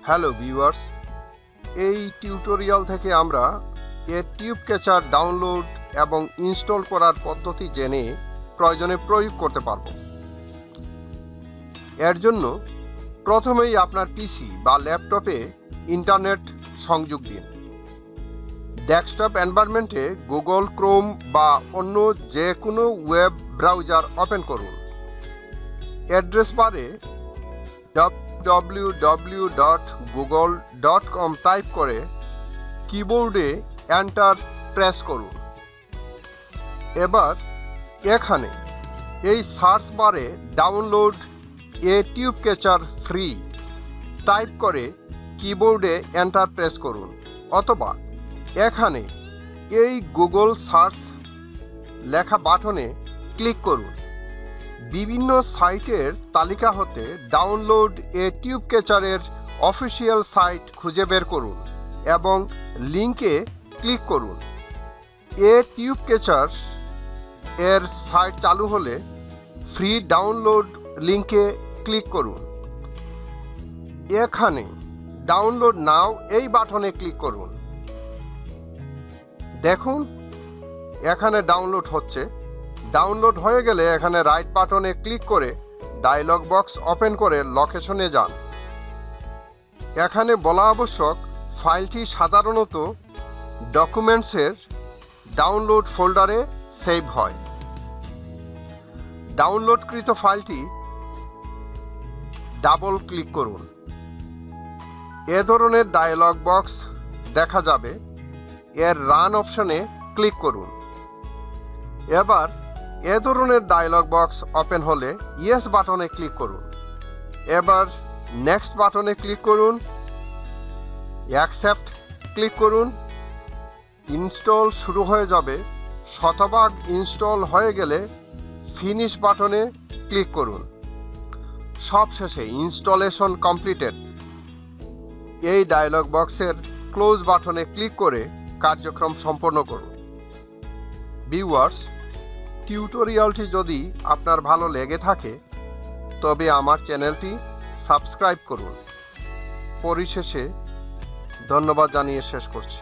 Hello viewers, এই tutorial থেকে আমরা aTube ক্যাচার ডাউনলোড এবং ইনস্টল করার পদ্ধতি জেনে প্রয়োজনে প্রয়োগ করতে পারব। এর জন্য প্রথমেই আপনার পিসি বা ল্যাপটপে ইন্টারনেট সংযোগ দিন। ডেস্কটপ এনভায়রনমেন্টে গুগল ক্রোম বা অন্য যে কোনো ওয়েব ব্রাউজার ওপেন করুন। অ্যাড্রেস বারে www.google.com টাইপ করে কিবোর্ডে এন্টার প্রেস করুন। এবার এখানে এই সার্চ বারে download aTube catcher free type করে কিবোর্ডে এন্টার প্রেস করুন, অথবা এখানে এই গুগল সার্চ লেখা বাটনে ক্লিক করুন। বিভিন্ন সাইটের তালিকা হতে ডাউনলোড aTube ক্যাচারের অফিসিয়াল সাইট খুঁজে বের করুন এবং লিঙ্কে ক্লিক করুন। aTube ক্যাচার এর সাইট চালু হলে ফ্রি ডাউনলোড লিঙ্কে ক্লিক করুন। এখানে ডাউনলোড নাও এই বাটনে ক্লিক করুন। দেখুন এখানে ডাউনলোড হচ্ছে। ডাউনলোড হয়ে গেলে এখানে রাইট বাটনে ক্লিক করে ডায়লগ বক্স ওপেন করে লোকেশনে যান। এখানে বলা আবশ্যক, ফাইলটি সাধারণত ডকুমেন্টসের ডাউনলোড ফোল্ডারে সেভ হয়। ডাউনলোডকৃত ফাইলটি ডাবল ক্লিক করুন। এ ধরনের ডায়লগ বক্স দেখা যাবে। এর রান অপশনে ক্লিক করুন। এবার এ ধরনের ডায়লগ বক্স ওপেন হলে ইয়েস বাটনে ক্লিক করুন। এবার নেক্সট বাটনে ক্লিক করুন। অ্যাকসেপ্ট ক্লিক করুন। ইনস্টল শুরু হয়ে যাবে। শতভাগ ইনস্টল হয়ে গেলে ফিনিশ বাটনে ক্লিক করুন। সবশেষে ইনস্টলেশন কমপ্লিটেড এই ডায়লগ বক্সের ক্লোজ বাটনে ক্লিক করে কার্যক্রম সম্পন্ন করুন। ভিউয়ার্স, টিউটোরিয়ালটি যদি আপনার ভালো লেগে থাকে তবে আমার চ্যানেলটি সাবস্ক্রাইব করুন। পরিশেষে ধন্যবাদ জানিয়ে শেষ করছি।